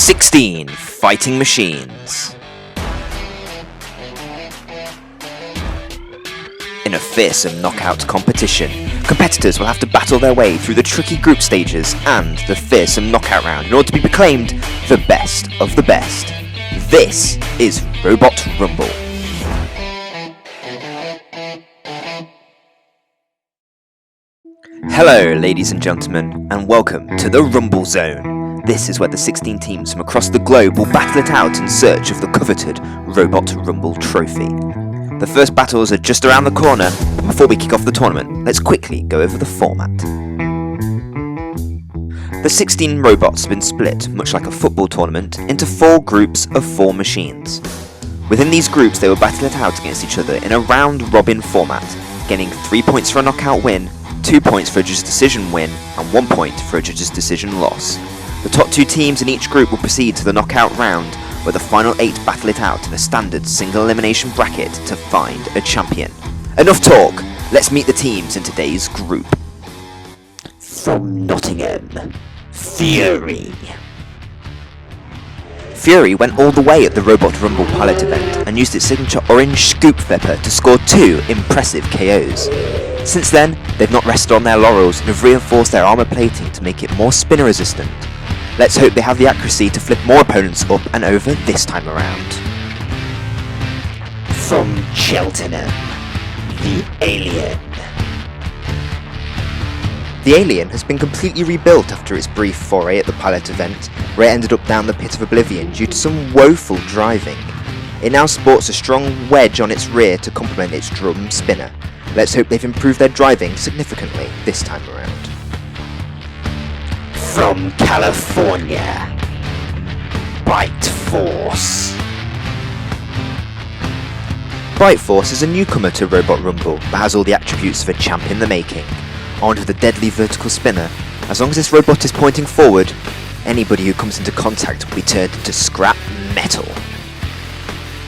16 fighting machines. In a fearsome knockout competition, competitors will have to battle their way through the tricky group stages and the fearsome knockout round in order to be proclaimed the best of the best. This is Robot Rumble. Hello ladies and gentlemen, and welcome to the Rumble Zone. This is where the 16 teams from across the globe will battle it out in search of the coveted Robot Rumble trophy. The first battles are just around the corner, but before we kick off the tournament, let's quickly go over the format. The 16 robots have been split, much like a football tournament, into 4 groups of 4 machines. Within these groups they will battle it out against each other in a round-robin format, gaining 3 points for a knockout win, 2 points for a judge's decision win, and 1 point for a judge's decision loss. The top 2 teams in each group will proceed to the knockout round, where the final 8 battle it out in a standard single elimination bracket to find a champion. Enough talk, let's meet the teams in today's group. From Nottingham, Fury. Fury went all the way at the Robot Rumble pilot event and used its signature orange scoop pepper to score 2 impressive KOs. Since then, they've not rested on their laurels and have reinforced their armour plating to make it more spinner resistant. Let's hope they have the accuracy to flip more opponents up and over this time around. From Cheltenham, the Alien. The Alien has been completely rebuilt after its brief foray at the pilot event, where it ended up down the pit of oblivion due to some woeful driving. It now sports a strong wedge on its rear to complement its drum spinner. Let's hope they've improved their driving significantly this time around. From California, Bite Force. Bite Force is a newcomer to Robot Rumble, but has all the attributes of a champ in the making. Armed with a deadly vertical spinner, as long as this robot is pointing forward, anybody who comes into contact will be turned into scrap metal.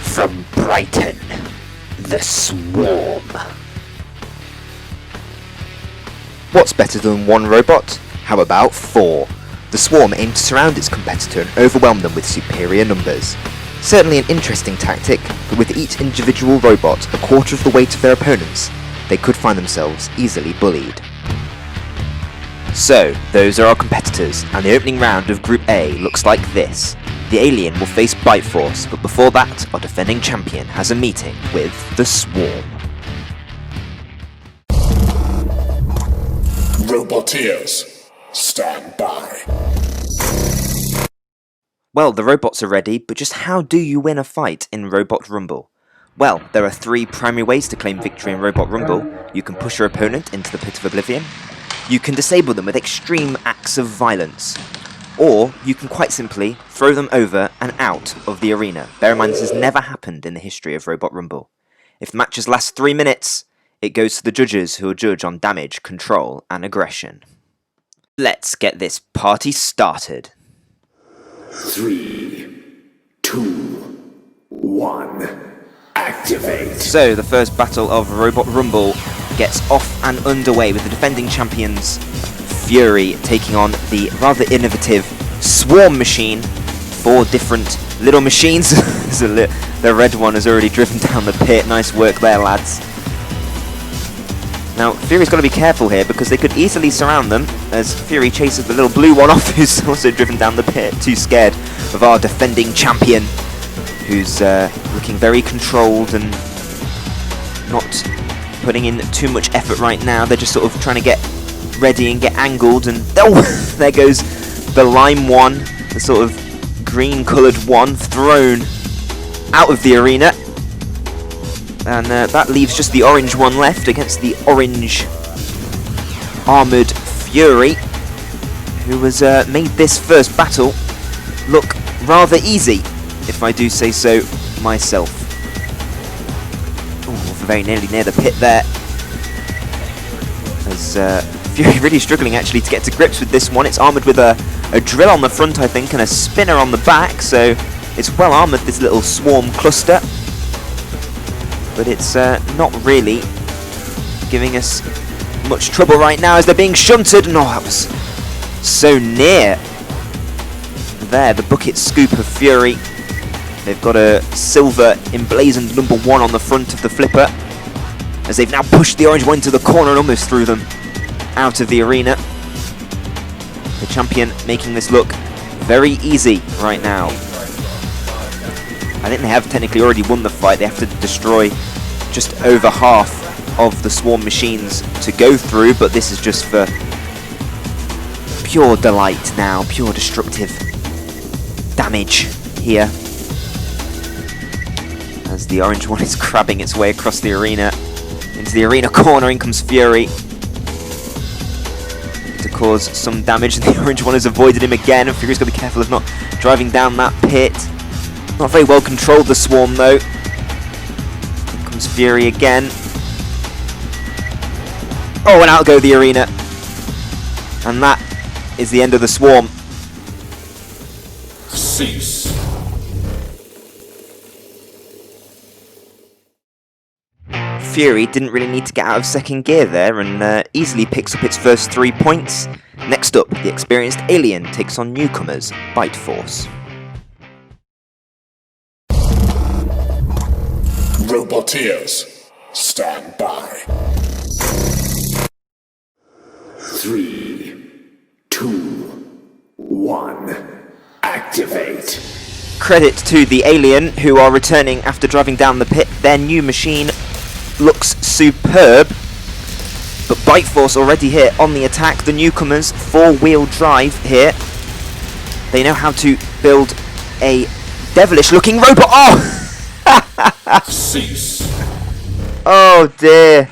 From Brighton, the Swarm. What's better than 1 robot? How about 4? The Swarm aimed to surround its competitor and overwhelm them with superior numbers. Certainly an interesting tactic, but with each individual robot a quarter of the weight of their opponents, they could find themselves easily bullied. So, those are our competitors, and the opening round of Group A looks like this. The Alien will face Bite Force, but before that, our defending champion has a meeting with the Swarm. Roboteers, stand by. Well, the robots are ready, but just how do you win a fight in Robot Rumble? Well, there are 3 primary ways to claim victory in Robot Rumble. You can push your opponent into the pit of oblivion, you can disable them with extreme acts of violence, or you can quite simply throw them over and out of the arena. Bear in mind this has never happened in the history of Robot Rumble. If the matches last 3 minutes, it goes to the judges who will judge on damage, control, and aggression. Let's get this party started. 3, 2, 1, activate! So, the first battle of Robot Rumble gets off and underway with the defending champions, Fury, taking on the rather innovative Swarm machine. 4 different little machines. The red one has already driven down the pit. Nice work there, lads. Now, Fury's got to be careful here because they could easily surround them as Fury chases the little blue one off who's also driven down the pit, too scared of our defending champion, who's looking very controlled and not putting in too much effort right now. They're just sort of trying to get ready and get angled, and oh, there goes the lime one, the sort of green coloured one, thrown out of the arena. And that leaves just the orange one left against the orange armoured Fury, who has made this first battle look rather easy, if I do say so myself. Ooh, very nearly near the pit there. As Fury really struggling actually to get to grips with this one. It's armoured with a drill on the front, I think, and a spinner on the back, so it's well armoured, this little Swarm cluster. But it's not really giving us much trouble right now as they're being shunted. No, that was so near. there, the bucket scoop of Fury. They've got a silver emblazoned number 1 on the front of the flipper, as they've now pushed the orange one into the corner and almost threw them out of the arena. The champion making this look very easy right now. I think they have technically already won the fight. They have to destroy just over half of the swarm machines to go through, but this is just for pure delight now, pure destructive damage here. As the orange one is crabbing its way across the arena. Into the arena corner, in comes Fury to cause some damage, and the orange one has avoided him again, and Fury's got to be careful of not driving down that pit. Not very well controlled, the swarm, though. In comes Fury again. Oh, and out go the arena. And that is the end of the swarm. Cease. Fury didn't really need to get out of second gear there, and easily picks up its first 3 points. Next up, the experienced Alien takes on newcomers Bite Force. Roboteers, stand by. 3, 2, 1, activate. Credit to the Alien, who are returning after driving down the pit. Their new machine looks superb, but Bite Force already here on the attack. The newcomers, 4-wheel drive here. They know how to build a devilish looking robot. Oh! Cease. Oh dear.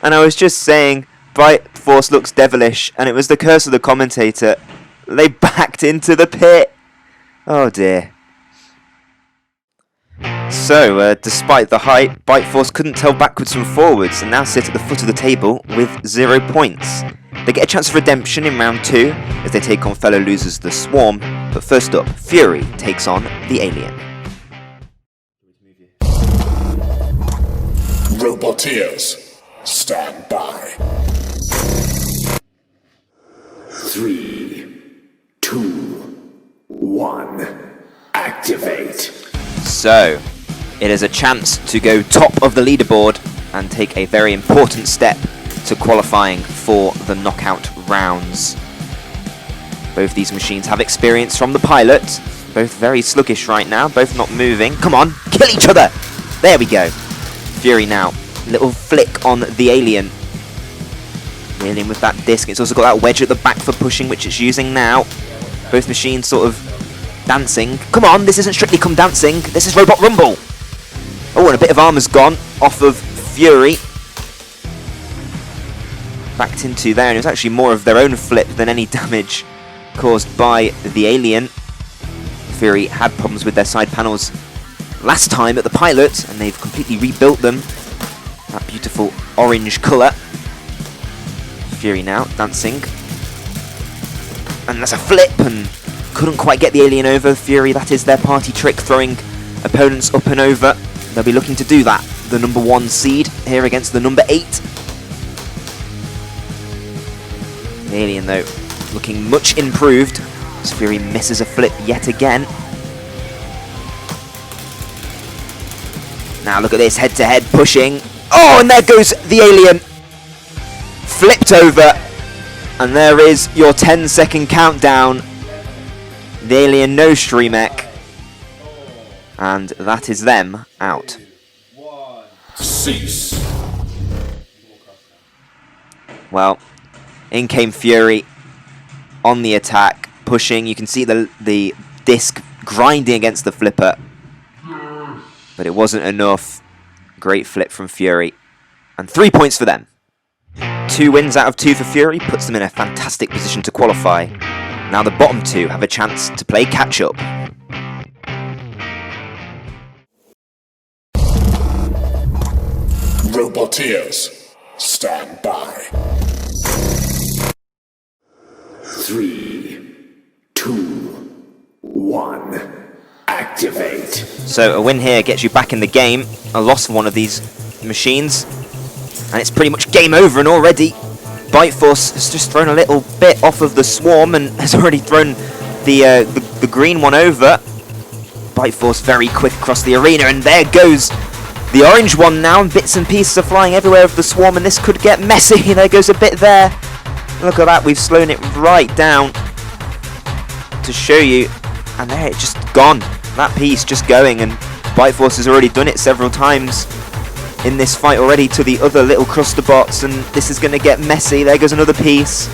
And I was just saying, Bite Force looks devilish, and it was the curse of the commentator. They backed into the pit. Oh dear. So, despite the hype, Bite Force couldn't tell backwards from forwards, and now sit at the foot of the table with 0 points. They get a chance of redemption in round 2, as they take on fellow losers the Swarm, but first up, Fury takes on the Alien. Roboteers, stand by. 3, 2, 1, activate. So, it is a chance to go top of the leaderboard and take a very important step to qualifying for the knockout rounds. Both these machines have experience from the pilot, both very sluggish right now, both not moving. Come on, kill each other! There we go. Fury now, little flick on the Alien. The Alien with that disc, it's also got that wedge at the back for pushing, which it's using now. Both machines sort of dancing. Come on, this isn't Strictly Come Dancing, this is Robot Rumble! Oh, and a bit of armor's gone off of Fury. Backed into there, and it was actually more of their own flip than any damage caused by the Alien. Fury had problems with their side panels last time at the pilot, and they've completely rebuilt them. That beautiful orange colour. Fury now dancing. And that's a flip, and couldn't quite get the Alien over. Fury, that is their party trick, throwing opponents up and over. They'll be looking to do that. The number 1 seed here against the number 8. The Alien, though, looking much improved, as Fury misses a flip yet again. Now look at this, head-to-head pushing. Oh, and there goes the Alien. Flipped over. And there is your 10-second countdown. The Alien no Streamek. And that is them out. Cease. Well, in came Fury on the attack, pushing. You can see the disc grinding against the flipper. But it wasn't enough. Great flip from Fury. And 3 points for them. 2 wins out of 2 for Fury puts them in a fantastic position to qualify. Now the bottom 2 have a chance to play catch-up. Roboteers, stand by. 3, 2, 1, activate. So a win here gets you back in the game. A loss for one of these machines, and it's pretty much game over. And already Bite Force has just thrown a little bit off of the Swarm and has already thrown the green one over. Bite Force very quick across the arena, and there goes the orange one now, and bits and pieces are flying everywhere of the swarm, and this could get messy. There goes a bit there. Look at that, we've slowed it right down to show you, and there it's just gone. That piece just going, and Bite Force has already done it several times in this fight already to the other little cluster bots, and this is going to get messy. There goes another piece.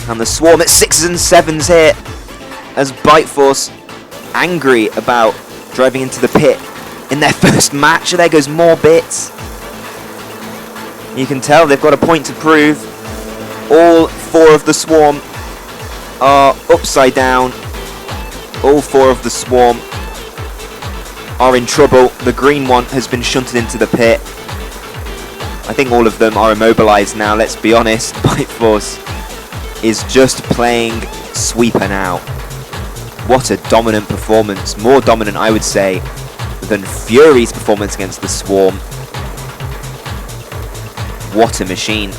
And the swarm at 6s and 7s here, as Bite Force angry about driving into the pit in their first match. There goes more bits. You can tell they've got a point to prove. All 4 of the swarm are upside down. All 4 of the swarm are in trouble. The green one has been shunted into the pit. I think all of them are immobilized now, let's be honest. Bite Force is just playing sweeper now. What a dominant performance. More dominant, I would say, than Fury's performance against the Swarm. What a machine.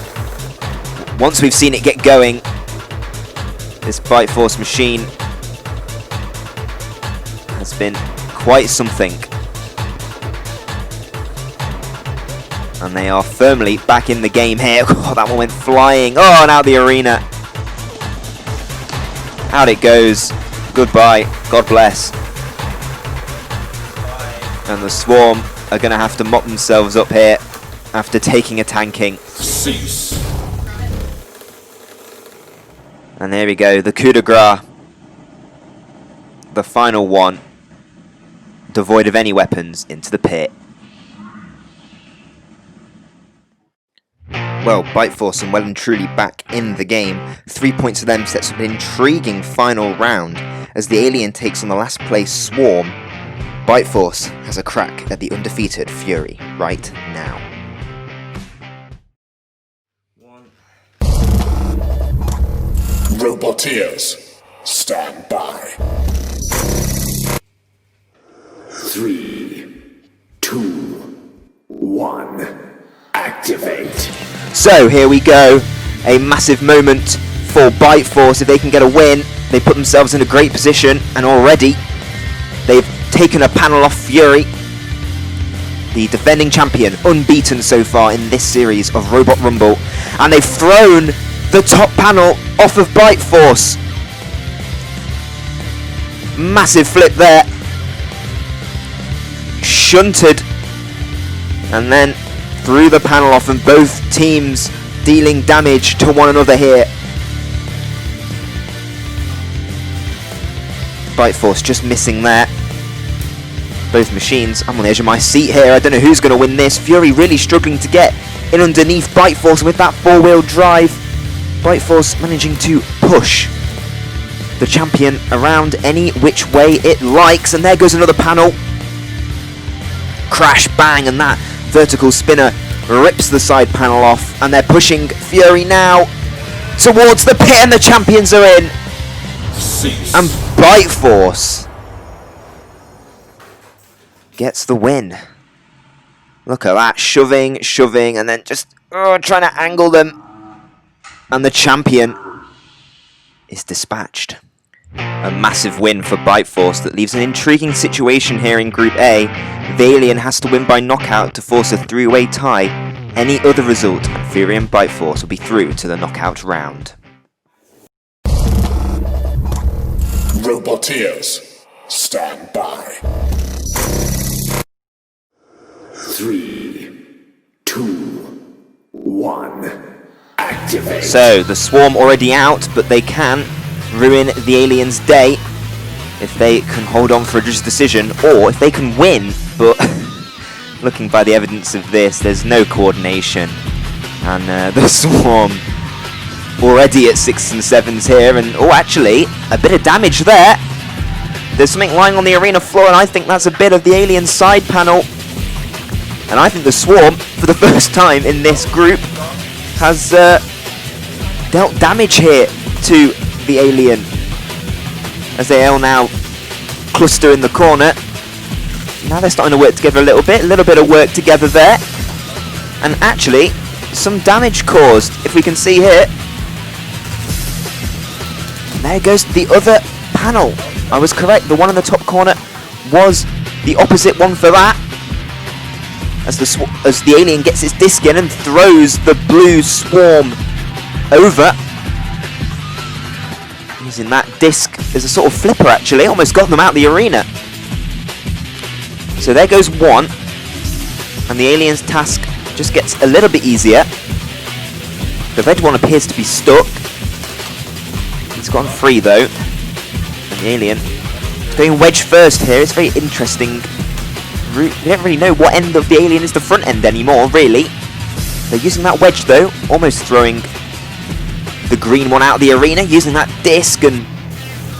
Once we've seen it get going, this Bite Force machine has been quite something. And they are firmly back in the game here. Oh, that one went flying. Oh, and out the arena. Out it goes. Goodbye. God bless. And the Swarm are going to have to mop themselves up here after taking a tanking. Cease. And there we go. The coup de grace. The final one. Devoid of any weapons into the pit. Well, Bite Force are well and truly back in the game. 3 points for them sets up an intriguing final round as the Alien takes on the last place Swarm. Bite Force has a crack at the undefeated Fury right now. Roboteers, stand by. 3, 2, 1, activate. So here we go, a massive moment for Bite Force. If they can get a win, they put themselves in a great position, and already they've taken a panel off Fury, the defending champion, unbeaten so far in this series of Robot Rumble, and they've thrown the top panel off of Bite Force. Massive flip there. Shunted, and then threw the panel off, and both teams dealing damage to one another here. Bite Force just missing there. Both machines, I'm on the edge of my seat here. I don't know who's going to win this. Fury really struggling to get in underneath Bite Force with that 4-wheel drive. Bite Force managing to push the champion around any which way it likes, and there goes another panel. Crash, bang, and that vertical spinner rips the side panel off, and they're pushing Fury now towards the pit, and the champions are in. Cease. And Bite Force gets the win. Look at that, shoving, and then just trying to angle them. And the champion is dispatched. A massive win for Bite Force that leaves an intriguing situation here in Group A. The Alien has to win by knockout to force a 3-way tie. Any other result, and Fury and Bite Force will be through to the knockout round. Roboteers, stand by. 3, 2, 1, activate. So, the Swarm already out, but they can ruin the Aliens' day if they can hold on for a judge's decision, or if they can win, but looking by the evidence of this, there's no coordination, and the Swarm already at 6s and 7s here, and actually, a bit of damage there. There's something lying on the arena floor, and I think that's a bit of the Alien side panel, and I think the Swarm, for the first time in this group, has dealt damage here to the Alien, as they all now cluster in the corner. Now they're starting to work together a little bit of work together there, and actually some damage caused, if we can see here. there goes the other panel. I was correct, the one in the top corner was the opposite one for that. As the alien gets its disc in and throws the blue swarm over. Using that disc as a sort of flipper actually, almost got them out of the arena. So there goes one, and the alien's task just gets a little bit easier. The red one appears to be stuck. He's gone free though, and the alien is going wedge first here. It's very interesting. We don't really know what end of the alien is the front end anymore, really. They're using that wedge though, almost throwing the green one out of the arena, using that disc, and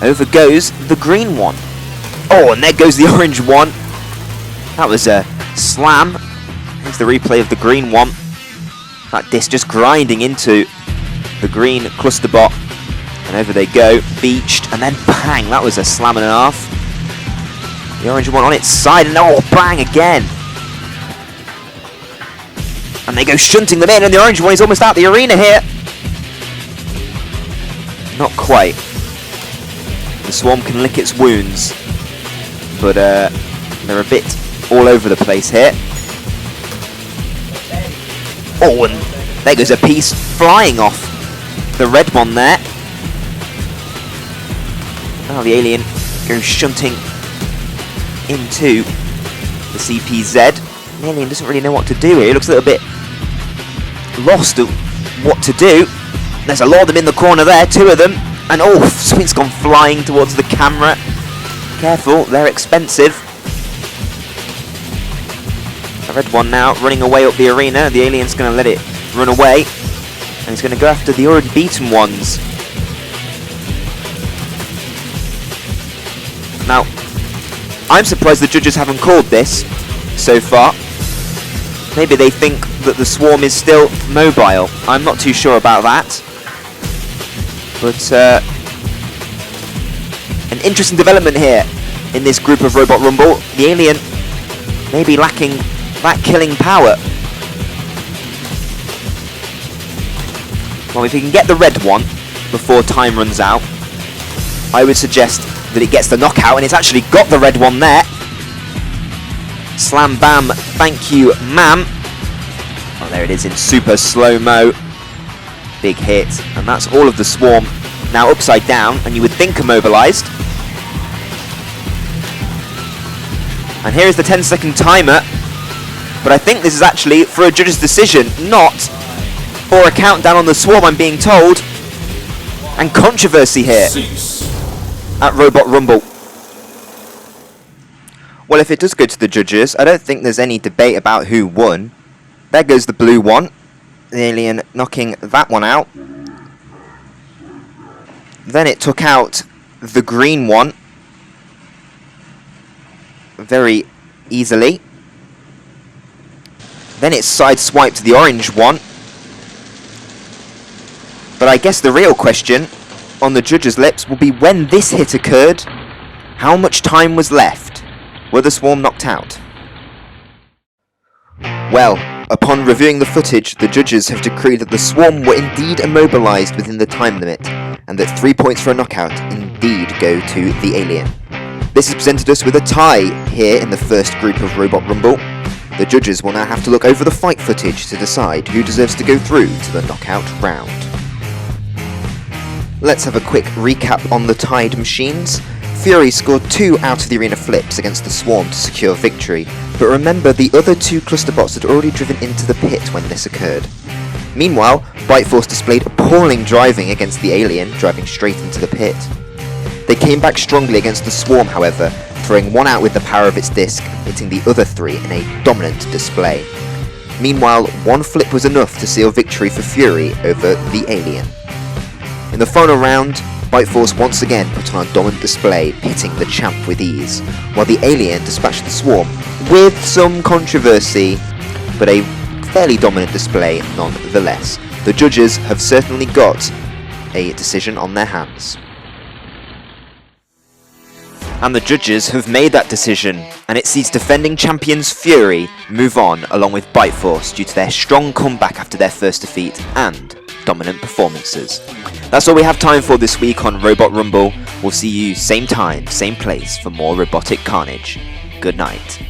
over goes the green one. Oh, and there goes the orange one. That was a slam. Here's the replay of the green one. That disc just grinding into the green cluster bot. And over they go, beached, and then bang, that was a slam and a half. The orange one on its side, and oh, bang again. And they go shunting them in, and the orange one is almost out the arena here. Not quite. The swarm can lick its wounds, but they're a bit all over the place here. Oh, and there goes a piece flying off the red one there. Now the alien goes shunting into the CPZ. The alien doesn't really know what to do here. He looks a little bit lost at what to do. There's a lot of them in the corner there, two of them. And oh, Swing's gone flying towards the camera. Careful, they're expensive. The red one now running away up the arena. The alien's going to let it run away. And he's going to go after the already beaten ones. Now, I'm surprised the judges haven't called this so far. Maybe they think that the swarm is still mobile. I'm not too sure about that. But an interesting development here in this group of Robot Rumble. The alien may be lacking that killing power. Well, if he can get the red one before time runs out, I would suggest that it gets the knockout, and it's actually got the red one there. Slam bam, thank you ma'am. Oh, there it is in super slow-mo. Big hit, and that's all of the swarm now upside down, and you would think immobilized. And here is the 10-second timer, but I think this is actually for a judge's decision, not for a countdown on the swarm, I'm being told. And controversy here at Robot Rumble. Well, if it does go to the judges, I don't think there's any debate about who won. There goes the blue one. The alien knocking that one out. Then it took out the green one very easily. Then it sideswiped the orange one. But I guess the real question on the judges' lips will be when this hit occurred, how much time was left? Were the swarm knocked out? Well, upon reviewing the footage, the judges have decreed that the swarm were indeed immobilized within the time limit, and that 3 points for a knockout indeed go to the alien. This has presented us with a tie here in the first group of Robot Rumble. The judges will now have to look over the fight footage to decide who deserves to go through to the knockout round. Let's have a quick recap on the tied machines. Fury scored 2 out of the arena flips against the swarm to secure victory, but remember the other 2 cluster bots had already driven into the pit when this occurred. Meanwhile, Bite Force displayed appalling driving against the alien, driving straight into the pit. They came back strongly against the swarm, however, throwing one out with the power of its disc, hitting the other 3 in a dominant display. Meanwhile, 1 flip was enough to seal victory for Fury over the alien. In the final round, Bite Force once again put on a dominant display, hitting the champ with ease, while the alien dispatched the swarm with some controversy, but a fairly dominant display nonetheless. The judges have certainly got a decision on their hands. And the judges have made that decision, and it sees defending champions Fury move on along with Bite Force due to their strong comeback after their first defeat and dominant performances. That's all we have time for this week on Robot Rumble. We'll see you same time, same place for more robotic carnage. Good night.